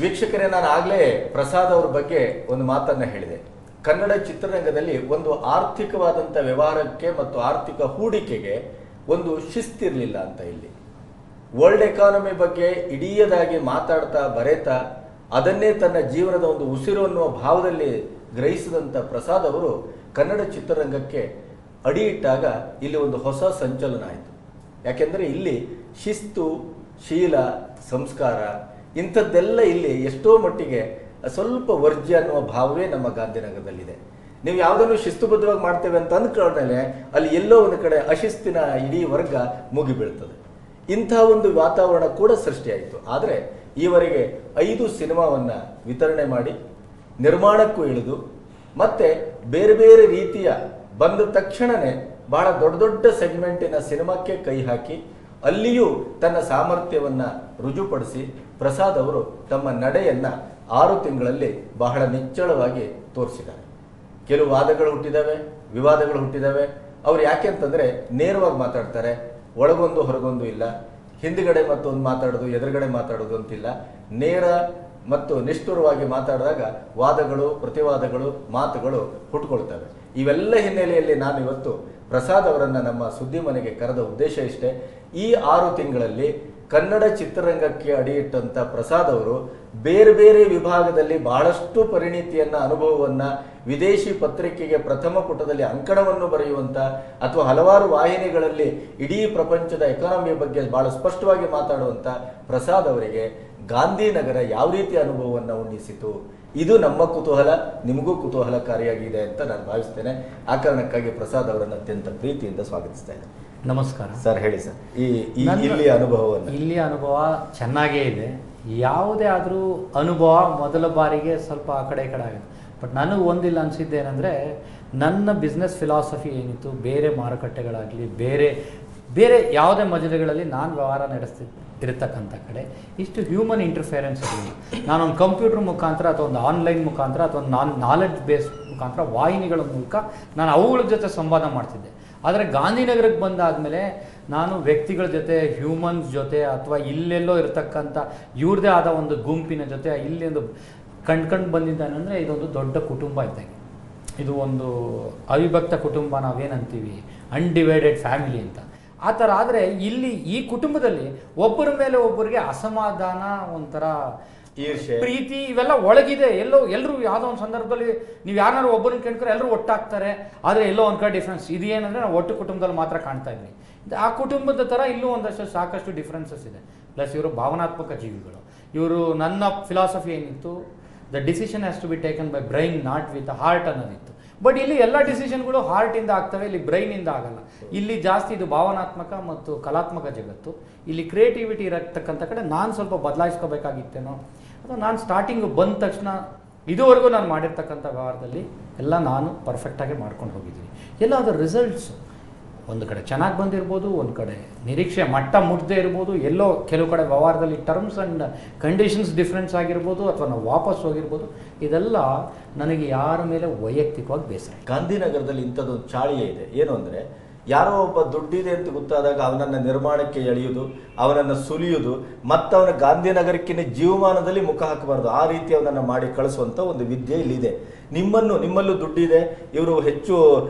ವೀಕ್ಷಕರೇ, ನಾನು ಆಗಲೇ ಪ್ರಸಾದ್ ಅವ್ರ ಬಗ್ಗೆ ಒಂದು ಮಾತನ್ನ ಹೇಳಿದೆ. ಕನ್ನಡ ಚಿತ್ರರಂಗದಲ್ಲಿ ಒಂದು ಆರ್ಥಿಕವಾದಂಥ ವ್ಯವಹಾರಕ್ಕೆ ಮತ್ತು ಆರ್ಥಿಕ ಹೂಡಿಕೆಗೆ ಒಂದು ಶಿಸ್ತಿರಲಿಲ್ಲ ಅಂತ. ಇಲ್ಲಿ ವರ್ಲ್ಡ್ ಎಕಾನಮಿ ಬಗ್ಗೆ ಇಡೀದಾಗಿ ಮಾತಾಡ್ತಾ ಬರೆತಾ ಅದನ್ನೇ ತನ್ನ ಜೀವನದ ಒಂದು ಉಸಿರು ಅನ್ನುವ ಭಾವದಲ್ಲಿ ಗ್ರಹಿಸಿದಂಥ ಪ್ರಸಾದ್ ಅವರು ಕನ್ನಡ ಚಿತ್ರರಂಗಕ್ಕೆ ಅಡಿ ಇಟ್ಟಾಗ ಇಲ್ಲಿ ಒಂದು ಹೊಸ ಸಂಚಲನ ಆಯಿತು. ಯಾಕೆಂದರೆ ಇಲ್ಲಿ ಶಿಸ್ತು, ಶೀಲ, ಸಂಸ್ಕಾರ ಇಂಥದ್ದೆಲ್ಲ ಇಲ್ಲಿ ಎಷ್ಟೋ ಮಟ್ಟಿಗೆ ಸ್ವಲ್ಪ ವರ್ಜ್ಯ ಅನ್ನುವ ಭಾವವೇ ನಮ್ಮ ಗಾಂಧಿನಗರದಲ್ಲಿದೆ. ನೀವು ಯಾವುದನ್ನು ಶಿಸ್ತುಬದ್ಧವಾಗಿ ಮಾಡ್ತೇವೆ ಅಂತ ಅಂದ್ಕೊಂಡ್ಮೇಲೆ ಅಲ್ಲಿ ಎಲ್ಲೋ ಒಂದು ಕಡೆ ಅಶಿಸ್ತಿನ ಇಡೀ ವರ್ಗ ಮುಗಿಬೀಳ್ತದೆ. ಇಂಥ ಒಂದು ವಾತಾವರಣ ಕೂಡ ಸೃಷ್ಟಿಯಾಯಿತು. ಆದರೆ ಈವರೆಗೆ 5 ಸಿನಿಮಾವನ್ನು ವಿತರಣೆ ಮಾಡಿ ನಿರ್ಮಾಣಕ್ಕೂ ಇಳಿದು ಮತ್ತೆ ಬೇರೆ ಬೇರೆ ರೀತಿಯ ಬಂದ ತಕ್ಷಣವೇ ಬಹಳ ದೊಡ್ಡ ದೊಡ್ಡ ಸೆಗ್ಮೆಂಟಿನ ಸಿನಿಮಾಕ್ಕೆ ಕೈ ಹಾಕಿ ಅಲ್ಲಿಯೂ ತನ್ನ ಸಾಮರ್ಥ್ಯವನ್ನು ರುಜುಪಡಿಸಿ ಪ್ರಸಾದ್ ಅವರು ತಮ್ಮ ನಡೆಯನ್ನು 6 ತಿಂಗಳಲ್ಲಿ ಬಹಳ ನಿಚ್ಚಳವಾಗಿ ತೋರಿಸಿದ್ದಾರೆ. ಕೆಲವು ವಾದಗಳು ಹುಟ್ಟಿದಾವೆ, ವಿವಾದಗಳು ಹುಟ್ಟಿದಾವೆ. ಅವ್ರು ಯಾಕೆ ಅಂತಂದರೆ ನೇರವಾಗಿ ಮಾತಾಡ್ತಾರೆ, ಒಳಗೊಂದು ಹೊರಗೊಂದು ಇಲ್ಲ, ಹಿಂದ್ಗಡೆ ಮತ್ತೊಂದು ಮಾತಾಡೋದು ಎದುರುಗಡೆ ಮಾತಾಡೋದು ಅಂತಿಲ್ಲ. ನೇರ ಮತ್ತು ನಿಷ್ಠುರವಾಗಿ ಮಾತಾಡಿದಾಗ ವಾದಗಳು, ಪ್ರತಿವಾದಗಳು, ಮಾತುಗಳು ಹುಟ್ಟುಕೊಳ್ತವೆ. ಇವೆಲ್ಲ ಹಿನ್ನೆಲೆಯಲ್ಲಿ ನಾನು ಇವತ್ತು ಪ್ರಸಾದ್ ಅವರನ್ನು ನಮ್ಮ ಸುದ್ದಿ ಮನೆಗೆ ಕರೆದ ಉದ್ದೇಶ ಇಷ್ಟೇ. ಈ 6 ತಿಂಗಳಲ್ಲಿ ಕನ್ನಡ ಚಿತ್ರರಂಗಕ್ಕೆ ಅಡಿಯಿಟ್ಟಂಥ ಪ್ರಸಾದ್ ಅವರು ಬೇರೆ ಬೇರೆ ವಿಭಾಗದಲ್ಲಿ ಬಹಳಷ್ಟು ಪರಿಣಿತಿಯನ್ನ, ಅನುಭವವನ್ನ, ವಿದೇಶಿ ಪತ್ರಿಕೆಗೆ ಪ್ರಥಮ ಪುಟದಲ್ಲಿ ಅಂಕಣವನ್ನು ಬರೆಯುವಂಥ ಅಥವಾ ಹಲವಾರು ವಾಹಿನಿಗಳಲ್ಲಿ ಇಡೀ ಪ್ರಪಂಚದ ಎಕಾನಮಿಯ ಬಗ್ಗೆ ಬಹಳ ಸ್ಪಷ್ಟವಾಗಿ ಮಾತಾಡುವಂಥ ಪ್ರಸಾದ್ ಅವರಿಗೆ ಗಾಂಧಿನಗರ ಯಾವ ರೀತಿಯ ಅನುಭವವನ್ನು ಉಣ್ಣಿಸಿತು, ಇದು ನಮ್ಮ ಕುತೂಹಲ, ನಿಮಗೂ ಕುತೂಹಲಕಾರಿಯಾಗಿದೆ ಅಂತ ನಾನು ಭಾವಿಸ್ತೇನೆ. ಆ ಕಾರಣಕ್ಕಾಗಿ ಪ್ರಸಾದ್ ಅವರನ್ನು ಅತ್ಯಂತ ಪ್ರೀತಿಯಿಂದ ಸ್ವಾಗತಿಸ್ತಾ ಇದ್ದೇನೆ. ನಮಸ್ಕಾರ ಸರ್. ಹೇಳಿ ಸರ್, ಇಲ್ಲಿಯ ಅನುಭವವನ್ನು. ಇಲ್ಲಿಯ ಅನುಭವ ಚೆನ್ನಾಗೇ ಇದೆ. ಯಾವುದೇ ಆದರೂ ಅನುಭವ ಮೊದಲ ಬಾರಿಗೆ ಸ್ವಲ್ಪ ಆ ಕಡೆ ಈ ಕಡೆ ಆಗುತ್ತೆ. ಬಟ್ ನನಗೆ ಒಂದಿಲ್ಲ ಅನಿಸಿದ್ದೇನೆಂದರೆ, ನನ್ನ ಬಿಸ್ನೆಸ್ ಫಿಲಾಸಫಿ ಏನಿತ್ತು, ಬೇರೆ ಮಾರುಕಟ್ಟೆಗಳಾಗಲಿ, ಬೇರೆ ಬೇರೆ ಯಾವುದೇ ಮಜಲುಗಳಲ್ಲಿ ನಾನು ವ್ಯವಹಾರ ಇರತಕ್ಕಂಥ ಕಡೆ ಇಷ್ಟು ಹ್ಯೂಮನ್ ಇಂಟರ್ಫಿಯರೆನ್ಸ್ ಇರಲಿಲ್ಲ. ನಾನೊಂದು ಕಂಪ್ಯೂಟರ್ ಮುಖಾಂತರ ಅಥವಾ ಒಂದು ಆನ್ಲೈನ್ ಮುಖಾಂತರ ಅಥವಾ ನಾಲೆಡ್ಜ್ ಬೇಸ್ ಮುಖಾಂತರ ವಾಹಿನಿಗಳ ಮೂಲಕ ನಾನು ಅವುಗಳ ಜೊತೆ ಸಂವಾದ ಮಾಡ್ತಿದ್ದೆ. ಆದರೆ ಗಾಂಧಿನಗರಕ್ಕೆ ಬಂದಾದಮೇಲೆ ನಾನು ವ್ಯಕ್ತಿಗಳ ಜೊತೆ, ಹ್ಯೂಮನ್ಸ್ ಜೊತೆ ಅಥವಾ ಇಲ್ಲೆಲ್ಲೋ ಇರತಕ್ಕಂಥ ಇವ್ರದೇ ಆದ ಒಂದು ಗುಂಪಿನ ಜೊತೆ ಇಲ್ಲಿ ಒಂದು ಕಂಡು ಬಂದಿದ್ದಾನೆಂದರೆ ಇದೊಂದು ದೊಡ್ಡ ಕುಟುಂಬ ಇದ್ದಂಗೆ. ಇದು ಒಂದು ಅವಿಭಕ್ತ ಕುಟುಂಬ ನಾವೇನಂತೀವಿ, ಅನ್ಡಿವೈಡೆಡ್ ಫ್ಯಾಮಿಲಿ ಅಂತ. ಆ ಥರ. ಆದರೆ ಇಲ್ಲಿ ಈ ಕುಟುಂಬದಲ್ಲಿ ಒಬ್ಬರ ಮೇಲೆ ಒಬ್ಬರಿಗೆ ಅಸಮಾಧಾನ, ಒಂಥರ ಈರ್ಷೆ, ಪ್ರೀತಿ ಇವೆಲ್ಲ ಒಳಗಿದೆ. ಎಲ್ಲರೂ ಯಾವುದೋ ಒಂದು ಸಂದರ್ಭದಲ್ಲಿ ನೀವು ಯಾರು ಒಬ್ಬರನ್ನ ಕೇಳ್ತಾರೆ, ಎಲ್ಲರೂ ಒಟ್ಟಾಗ್ತಾರೆ. ಆದರೆ ಎಲ್ಲೋ ಒಂದು ಕಡೆ ಡಿಫ್ರೆನ್ಸ್ ಇದು ಏನಂದರೆ ನಾವು ಒಟ್ಟು ಕುಟುಂಬದಲ್ಲಿ ಮಾತ್ರ ಕಾಣ್ತಾ ಇದ್ವಿ. ಆ ಕುಟುಂಬದ ಥರ ಇಲ್ಲೂ ಒಂದಷ್ಟು ಸಾಕಷ್ಟು ಡಿಫ್ರೆನ್ಸಸ್ ಇದೆ. ಪ್ಲಸ್ ಇವರು ಭಾವನಾತ್ಮಕ ಜೀವಿಗಳು. ಇವರು ನನ್ನ ಫಿಲಾಸಫಿ ಏನಿತ್ತು, the decision has to be taken by brain, not with heart ಅನ್ನೋದಿತ್ತು. ಬಟ್ ಇಲ್ಲಿ ಎಲ್ಲ ಡಿಸಿಷನ್ಗಳು ಹಾರ್ಟಿಂದ ಆಗ್ತವೆ, ಇಲ್ಲಿ ಬ್ರೈನಿಂದ ಆಗಲ್ಲ. ಇಲ್ಲಿ ಜಾಸ್ತಿ ಇದು ಭಾವನಾತ್ಮಕ ಮತ್ತು ಕಲಾತ್ಮಕ ಜಗತ್ತು. ಇಲ್ಲಿ ಕ್ರಿಯೇಟಿವಿಟಿ ಇರತಕ್ಕಂಥ ಕಡೆ ನಾನು ಸ್ವಲ್ಪ ಬದಲಾಯಿಸ್ಕೋಬೇಕಾಗಿತ್ತೇನೋ, ಅಥವಾ ನಾನು ಸ್ಟಾರ್ಟಿಂಗ್ ಬಂದ ತಕ್ಷಣ ಇದುವರೆಗೂ ನಾನು ಮಾಡಿರ್ತಕ್ಕಂಥ ವ್ಯವಹಾರದಲ್ಲಿ ಎಲ್ಲ ನಾನು ಪರ್ಫೆಕ್ಟಾಗಿ ಮಾಡ್ಕೊಂಡು ಹೋಗಿದ್ದೀನಿ. ಎಲ್ಲ ಅದರ ರಿಸಲ್ಟ್ಸ್ ಒಂದು ಕಡೆ ಚೆನ್ನಾಗಿ ಬಂದಿರ್ಬೋದು, ಒಂದು ಕಡೆ ನಿರೀಕ್ಷೆ ಮಟ್ಟ ಮುಟ್ಟದೇ ಇರ್ಬೋದು, ಎಲ್ಲೋ ಕೆಲವು ಕಡೆ ವ್ಯವಹಾರದಲ್ಲಿ ಟರ್ಮ್ಸ್ ಆ್ಯಂಡ್ ಕಂಡೀಷನ್ಸ್ ಡಿಫ್ರೆನ್ಸ್ ಆಗಿರ್ಬೋದು, ಅಥವಾ ನಾವು ವಾಪಸ್ ಹೋಗಿರ್ಬೋದು. ಇದೆಲ್ಲ ನನಗೆ ಯಾರ ಮೇಲೆ ವೈಯಕ್ತಿಕವಾಗಿ ಬೇಸರ. ಗಾಂಧಿನಗರದಲ್ಲಿ ಇಂಥದ್ದೊಂದು ಚಾಳಿಯೇ ಇದೆ. ಏನು ಅಂದರೆ, ಯಾರೋ ಒಬ್ಬ ದುಡ್ಡಿದೆ ಅಂತ ಗೊತ್ತಾದಾಗ ಅವನನ್ನು ನಿರ್ಮಾಣಕ್ಕೆ ಎಳೆಯುವುದು, ಅವನನ್ನು ಸುಲಿಯುವುದು, ಮತ್ತು ಅವನ ಗಾಂಧಿನಗರಕ್ಕಿಂತ ಜೀವಮಾನದಲ್ಲಿ ಮುಖ ಹಾಕಬಾರ್ದು, ಆ ರೀತಿ ಅವನನ್ನು ಮಾಡಿ ಕಳಿಸುವಂಥ ಒಂದು ವಿದ್ಯೆ ಇಲ್ಲಿದೆ. ನಿಮ್ಮಲ್ಲೂ ದುಡ್ಡಿದೆ, ಇವರು ಹೆಚ್ಚು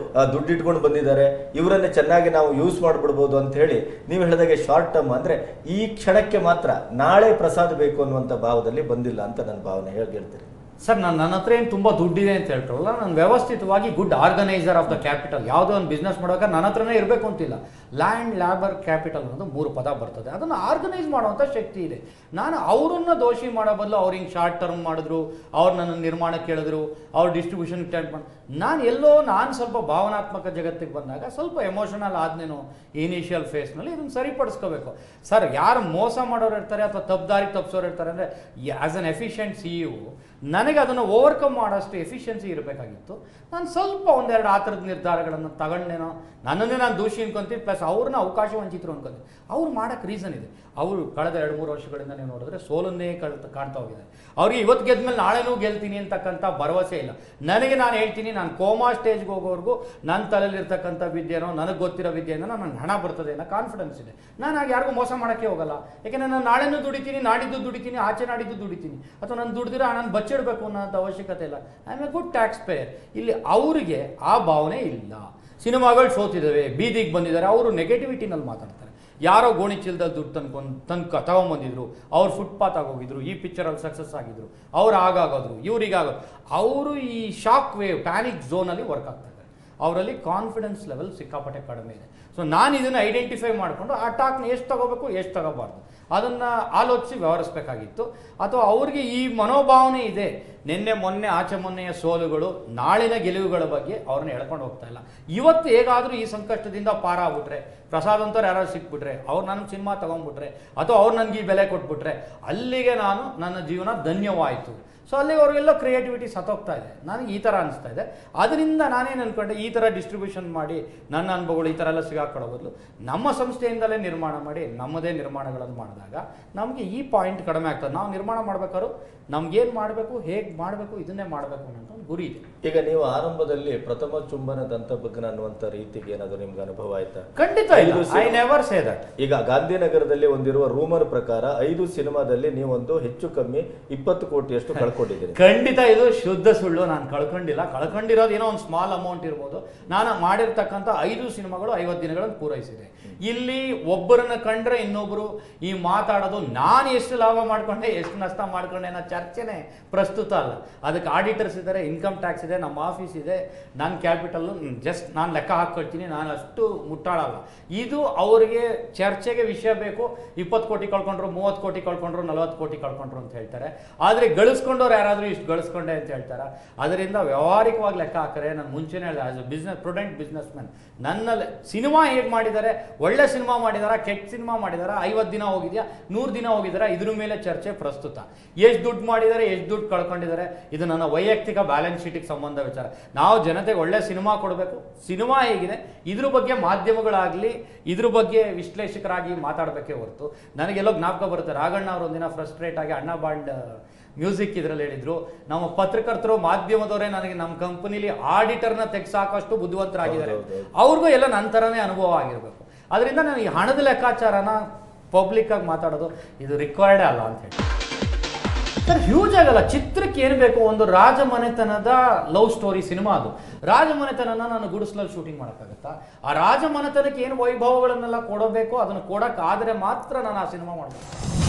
ದುಡ್ಡಿಟ್ಕೊಂಡು ಬಂದಿದ್ದಾರೆ, ಇವರನ್ನೇ ಚೆನ್ನಾಗಿ ನಾವು ಯೂಸ್ ಮಾಡಿಬಿಡ್ಬೋದು ಅಂತ ಹೇಳಿ ನೀವು ಹೇಳಿದಾಗೆ ಶಾರ್ಟ್ ಟರ್ಮ್ ಅಂದರೆ ಈ ಕ್ಷಣಕ್ಕೆ ಮಾತ್ರ, ನಾಳೆ ಪ್ರಸಾದ ಬೇಕು ಅನ್ನುವಂಥ ಭಾವದಲ್ಲಿ ಬಂದಿಲ್ಲ ಅಂತ ನನ್ನ ಭಾವನೆ ಹೇಳ್ತೀನಿ. ಸರ್, ನನ್ನ ಹತ್ರ ಏನು ತುಂಬ ದುಡ್ಡಿದೆ ಅಂತ ಹೇಳ್ತಾರಲ್ಲ, ನಾನು ವ್ಯವಸ್ಥಿತವಾಗಿ good organiser of the capital. ಯಾವುದೋ ಒಂದು ಬಿಸ್ನೆಸ್ ಮಾಡುವಾಗ ನನ್ನ ಹತ್ರನೇ ಇರಬೇಕು ಅಂತಿಲ್ಲ. ಲ್ಯಾಂಡ್, ಲ್ಯಾಬರ್, ಕ್ಯಾಪಿಟಲ್ ಅನ್ನೋದು 3 ಪದ ಬರ್ತದೆ. ಅದನ್ನು ಆರ್ಗನೈಸ್ ಮಾಡುವಂಥ ಶಕ್ತಿ ಇದೆ. ನಾನು ಅವರನ್ನು ದೋಷಿ ಮಾಡೋ ಬದಲು ಅವ್ರು ಹಿಂಗೆ ಶಾರ್ಟ್ ಟರ್ಮ್ ಮಾಡಿದ್ರು, ಅವ್ರು ನನ್ನ ನಿರ್ಮಾಣಕ್ಕೆ ಕೇಳಿದ್ರು, ಅವ್ರು ಡಿಸ್ಟ್ರಿಬ್ಯೂಷನ್ ಟೈಪ್ ಮಾಡಿ, ನಾನು ಸ್ವಲ್ಪ ಭಾವನಾತ್ಮಕ ಜಗತ್ತಿಗೆ ಬಂದಾಗ ಸ್ವಲ್ಪ ಎಮೋಷನಲ್ ಆದ್ನೇನೋ ಇನಿಷಿಯಲ್ ಫೇಸ್ನಲ್ಲಿ ಇದನ್ನು ಸರಿಪಡಿಸ್ಕೋಬೇಕು. ಸರ್, ಯಾರು ಮೋಸ ಮಾಡೋರು ಇರ್ತಾರೆ ಅಥವಾ ತಪ್ಪದಾರಿ ತಪ್ಪಿಸೋರು ಇರ್ತಾರೆ ಅಂದರೆ, ಆ್ಯಸ್ ಅನ್ ಎಫಿಷಿಯೆಂಟ್ CEO ನನಗೆ ಅದನ್ನು ಓವರ್ಕಮ್ ಮಾಡೋಷ್ಟು ಎಫಿಷಿಯನ್ಸಿ ಇರಬೇಕಾಗಿತ್ತು. ನಾನು ಸ್ವಲ್ಪ ಒಂದೆರಡು ಆ ಥರದ ನಿರ್ಧಾರಗಳನ್ನು ತಗೊಂಡೇನೋ, ನನ್ನನ್ನೇ ನಾನು ದೋಷಿ ಅನ್ಕೊಂತೀನಿ, ಪ್ಲಸ್ ಅವ್ರನ್ನ ಅವಕಾಶ ವಂಚಿತರು ಅನ್ಕೊಂತೀನಿ. ಅವ್ರು ಮಾಡೋಕ್ಕೆ ರೀಸನ್ ಇದೆ. ಅವರು ಕಳೆದ 2-3 ವರ್ಷಗಳಿಂದ ನೀವು ನೋಡಿದ್ರೆ ಸೋಲನ್ನೇ ಕಾಣ್ತಾ ಹೋಗಿದ್ದಾರೆ. ಅವ್ರಿಗೆ ಇವತ್ತು ಗೆದ್ಮೇಲೆ ನಾಳೆನೂ ಗೆಲ್ತೀನಿ ಅಂತಕ್ಕಂಥ ಭರವಸೆ ಇಲ್ಲ. ನನಗೆ ನಾನು ಹೇಳ್ತೀನಿ, ನಾನು ಕೋಮಾ ಸ್ಟೇಜ್ಗೆ ಹೋಗೋವರೆಗೂ ನನ್ನ ತಲೆಯಲ್ಲಿರ್ತಕ್ಕಂಥ ವಿದ್ಯೆನೋ ನನಗೆ ಗೊತ್ತಿರೋ ವಿದ್ಯೆಯಿಂದ ನನಗೆ ಹಣ ಬರ್ತದೆ ಅನ್ನೋ ಕಾನ್ಫಿಡೆನ್ಸ್ ಇದೆ. ನಾನು ಆಗ ಯಾರಿಗೂ ಮೋಸ ಮಾಡೋಕ್ಕೆ ಹೋಗಲ್ಲ. ಯಾಕೆಂದರೆ ನಾನು ನಾಳೆನೂ ದುಡಿತೀನಿ, ನಾಡಿದ್ದು ದುಡಿತೀನಿ, ಆಚೆ ನಾಡಿದ್ದು ದುಡಿತೀನಿ, ಅಥವಾ ನಾನು ದುಡ್ದಿರೋ ಹಣ ಬಚ್ಚಿಡಬೇಕು ಅನ್ನೋಂಥ ಅವಶ್ಯಕತೆ ಇಲ್ಲ. I am A good tax pair. ಇಲ್ಲಿ ಅವರಿಗೆ ಆ ಭಾವನೆ ಇಲ್ಲ. ಸಿನಿಮಾಗಳು ಸೋತಿದ್ದಾವೆ, ಬೀದಿಗೆ ಬಂದಿದ್ದಾರೆ, ಅವರು ನೆಗೆಟಿವಿಟಿನಲ್ಲಿ ಮಾತಾಡ್ತಾರೆ. ಯಾರೋ ಗೋಣಿ ಚೀಲದಲ್ಲಿ ದುಡ್ಡು ತಗೊಂಬಂದಿದ್ರು, ಅವ್ರು ಫುಟ್ಪಾತ್ ಆಗೋಗಿದ್ರು, ಈ ಪಿಕ್ಚರಲ್ಲಿ ಸಕ್ಸಸ್ ಆಗಿದ್ರು, ಅವ್ರು ಆಗಾಗೋದ್ರು, ಇವ್ರಿಗಾಗೋದು. ಅವರು ಈ ಶಾಕ್ ವೇವ್ ಪ್ಯಾನಿಕ್ ಝೋನಲ್ಲಿ ವರ್ಕ್ ಆಗ್ತಾ ಇದ್ದಾರೆ. ಅವರಲ್ಲಿ ಕಾನ್ಫಿಡೆನ್ಸ್ ಲೆವೆಲ್ ಸಿಕ್ಕಾಪಟ್ಟೆ ಕಡಿಮೆ ಇದೆ. ಸೊ ನಾನು ಇದನ್ನು ಐಡೆಂಟಿಫೈ ಮಾಡಿಕೊಂಡು ಆ ಟಾಕ್ನ ಎಷ್ಟು ತಗೋಬೇಕು, ಎಷ್ಟು ತಗೋಬಾರ್ದು ಅದನ್ನು ಆಲೋಚಿಸಿ ವ್ಯವಹರಿಸಬೇಕಾಗಿತ್ತು. ಅಥವಾ ಅವ್ರಿಗೆ ಈ ಮನೋಭಾವನೆ ಇದೆ, ನಿನ್ನೆ ಮೊನ್ನೆ ಆಚೆ ಮೊನ್ನೆಯ ಸೋಲುಗಳು, ನಾಳಿನ ಗೆಲುವುಗಳ ಬಗ್ಗೆ ಅವ್ರನ್ನ ಎಳ್ಕೊಂಡು ಹೋಗ್ತಾ ಇಲ್ಲ. ಇವತ್ತು ಹೇಗಾದರೂ ಈ ಸಂಕಷ್ಟದಿಂದ ಪಾರ ಆಗ್ಬಿಟ್ರೆ, ಪ್ರಸಾದ್ ಅಂತವ್ರು ಯಾರು ಸಿಕ್ಬಿಟ್ರೆ, ಅವ್ರು ನನಗೆ ಸಿನಿಮಾ ತಗೊಂಡ್ಬಿಟ್ರೆ, ಅಥವಾ ಅವ್ರು ನನಗೆ ಈ ಬೆಲೆ ಕೊಟ್ಬಿಟ್ರೆ, ಅಲ್ಲಿಗೆ ನನ್ನ ಜೀವನ ಧನ್ಯವಾಯಿತು. ಸೊ ಅಲ್ಲಿ ಅವ್ರಿಗೆಲ್ಲ ಕ್ರಿಯೇಟಿವಿಟಿ ಸತ್ತೋಗ್ತಾ ಇದೆ. ನನಗೆ ಈ ಥರ ಅನಿಸ್ತಾ ಇದೆ. ಅದರಿಂದ ನಾನೇನು ಅಂದ್ಕೊಂಡೆ, ಈ ಥರ ಡಿಸ್ಟ್ರಿಬ್ಯೂಷನ್ ಮಾಡಿ ನನ್ನ ಅನುಭವಗಳು ಈ ಥರ ಎಲ್ಲ ಸಿಗಾಕೊಳ್ಳೋ ಬದಲು ನಮ್ಮ ಸಂಸ್ಥೆಯಿಂದಲೇ ನಿರ್ಮಾಣ ಮಾಡಿ ನಮ್ಮದೇ ನಿರ್ಮಾಣಗಳನ್ನು ಮಾಡಿದಾಗ ನಮಗೆ ಈ ಪಾಯಿಂಟ್ ಕಡಿಮೆ ಆಗ್ತದೆ. ನಾವು ನಿರ್ಮಾಣ ಮಾಡ್ಬೇಕಾದ್ರೂ ನಮ್ಗೇನು ಮಾಡಬೇಕು, ಹೇಗೆ ಮಾಡಬೇಕು, ಇದನ್ನೇ ಮಾಡಬೇಕು ಅನ್ನೋ ಒಂದು ಗುರಿ ಇದೆ. ಈಗ ನೀವು ಆರಂಭದಲ್ಲಿ ಪ್ರಥಮ ಚುಂಬನ ದಂತಭಗ್ನ ಅನ್ನುವಂಥ ರೀತಿಗೆ ಏನಾದರೂ ನಿಮ್ಗೆ ಅನುಭವ ಆಯ್ತಾ? ಖಂಡಿತ ಇಲ್ಲ. I never say that. ಈಗ ಗಾಂಧಿನಗರದಲ್ಲಿ ಒಂದಿರುವ ರೂಮರ್ ಪ್ರಕಾರ 5 ಸಿನಿಮಾದಲ್ಲಿ ನೀವೊಂದು ಹೆಚ್ಚು ಕಮ್ಮಿ 20 ಕೋಟಿಯಷ್ಟು ಕಳ್ಕೊಂಡಿದ್ದೀರಿ. ಖಂಡಿತ ಇದು ಶುದ್ಧ ಸುಳ್ಳು. ನಾನು ಕಳ್ಕೊಂಡಿಲ್ಲ. ಕಳ್ಕೊಂಡಿರೋದು ಏನೋ ಒಂದು ಸ್ಮಾಲ್ ಅಮೌಂಟ್ ಇರ್ಬೋದು. ನಾನು ಮಾಡಿರ್ತಕ್ಕಂಥ 5 ಸಿನಿಮಾಗಳು 50 ದಿನಗಳನ್ನು ಪೂರೈಸಿದೆ. ಇಲ್ಲಿ ಒಬ್ಬರನ್ನ ಕಂಡ್ರೆ ಇನ್ನೊಬ್ಬರು ಈ ಮಾತಾಡೋದು ನಾನು ಎಷ್ಟು ಲಾಭ ಮಾಡ್ಕೊಂಡೆ, ಎಷ್ಟು ನಷ್ಟ ಮಾಡ್ಕೊಂಡೆ ಅನ್ನೋ ಚರ್ಚೆನೆ ಪ್ರಸ್ತುತ ಅಲ್ಲ. ಅದಕ್ಕೆ ಆಡಿಟರ್ಸ್ ಇದ್ದಾರೆ, ಇನ್ಕಮ್ ಟ್ಯಾಕ್ಸ್ ಇದೆ, ನಮ್ಮ ಆಫೀಸ್ ಇದೆ, ನನ್ನ ಕ್ಯಾಪಿಟಲ್ ಜಸ್ಟ್ ನಾನು ಲೆಕ್ಕ ಹಾಕ್ಕೊಳ್ತೀನಿ. ನಾನು ಅಷ್ಟು ಮುಟ್ಟಾಳಲ್ಲ. ಇದು ಅವರಿಗೆ ಚರ್ಚೆಗೆ ವಿಷಯ ಬೇಕು. 20 ಕೋಟಿ ಕಳ್ಕೊಂಡ್ರು, 30 ಕೋಟಿ ಕಳ್ಕೊಂಡ್ರು, 40 ಕೋಟಿ ಕಳ್ಕೊಂಡ್ರು ಅಂತ ಹೇಳ್ತಾರೆ. ಆದರೆ ಗಳಿಸ್ಕೊಂಡವ್ರು ಯಾರಾದರೂ ಇಷ್ಟು ಗಳಿಸ್ಕೊಂಡೆ ಅಂತ ಹೇಳ್ತಾರೆ. ಅದರಿಂದ ವ್ಯವಹಾರಿಕವಾಗಿ ಲೆಕ್ಕ ಹಾಕಿದ್ರೆ, ನಾನು ಮುಂಚೆನೇ ಹೇಳಿದೆ, as a business prudent businessman, ನನ್ನಲ್ಲಿ ಸಿನಿಮಾ ಹೇಗೆ ಮಾಡಿದ್ದಾರೆ, ಒಳ್ಳೆ ಸಿನಿಮಾ ಮಾಡಿದಾರಾ, ಕೆಟ್ಟ ಸಿನಿಮಾ ಮಾಡಿದಾರಾ, 50 ದಿನ ಹೋಗಿದೆಯಾ, 100 ದಿನ ಹೋಗಿದಾರಾ, ಇದ್ರ ಮೇಲೆ ಚರ್ಚೆ ಪ್ರಸ್ತುತ. ಎಷ್ಟು ದುಡ್ಡು ಮಾಡಿದ್ದಾರೆ, ಎಷ್ಟು ದುಡ್ಡು ಕಳ್ಕೊಂಡಿದ್ದಾರೆ, ಇದು ನನ್ನ ವೈಯಕ್ತಿಕ ಬ್ಯಾಲೆನ್ಸ್ ಶೀಟಿಗೆ ಸಂಬಂಧ ವಿಚಾರ. ನಾವು ಜನತೆಗೆ ಒಳ್ಳೆ ಸಿನಿಮಾ ಕೊಡಬೇಕು. ಸಿನಿಮಾ ಹೇಗಿದೆ ಇದ್ರ ಬಗ್ಗೆ ಮಾಧ್ಯಮಗಳಾಗಲಿ ಇದ್ರ ಬಗ್ಗೆ ವಿಶ್ಲೇಷಕರಾಗಿ ಮಾತಾಡಬೇಕೇ ಹೊರತು, ನನಗೆಲ್ಲೋ ಜ್ಞಾಪಕ ಬರುತ್ತೆ, ರಾಘಣ್ಣ ಅವರು ಒಂದಿನ ಫ್ರಸ್ಟ್ರೇಟ್ ಆಗಿ ಅಣ್ಣ ಬಾಂಡ್ ಮ್ಯೂಸಿಕ್ ಇದರಲ್ಲಿ ಹೇಳಿದ್ರು, ನಮ್ಮ ಪತ್ರಕರ್ತರು ಮಾಧ್ಯಮದವರೇ ನನಗೆ ನಮ್ಮ ಕಂಪನಿಲಿ ಆಡಿಟರ್ನ ತೆಗೆಸಾಕಷ್ಟು ಬುದ್ಧಿವಂತರಾಗಿದ್ದಾರೆ, ಅವ್ರಿಗೂ ಎಲ್ಲ ನನ್ನ ಥರನೇ ಅನುಭವ ಆಗಿರಬೇಕು. ಅದರಿಂದ ನಾನು ಈ ಹಣದ ಲೆಕ್ಕಾಚಾರನ ಪಬ್ಲಿಕ್ ಆಗಿ ಮಾತಾಡೋದು ಇದು ರಿಕ್ವೈರ್ಡೇ ಅಲ್ಲ ಅಂತ ಹೇಳಿ. ಸರ್ ಹ್ಯೂಜ್ ಆಗಲ್ಲ. ಚಿತ್ರಕ್ಕೆ ಏನು ಬೇಕು, ಒಂದು ರಾಜಮನೆತನದ ಲವ್ ಸ್ಟೋರಿ ಸಿನಿಮಾ. ಅದು ರಾಜಮನೆತನನ ನಾನು ಗುಡಿಸ್ಲಲ್ಲಿ ಶೂಟಿಂಗ್ ಮಾಡೋಕ್ಕಾಗತ್ತಾ? ಆ ರಾಜಮನೆತನಕ್ಕೆ ಏನು ವೈಭವಗಳನ್ನೆಲ್ಲ ಕೊಡಬೇಕು, ಅದನ್ನು ಕೊಡೋಕ್ಕಾದರೆ ಮಾತ್ರ ನಾನು ಆ ಸಿನಿಮಾ ಮಾಡಬೇಕು.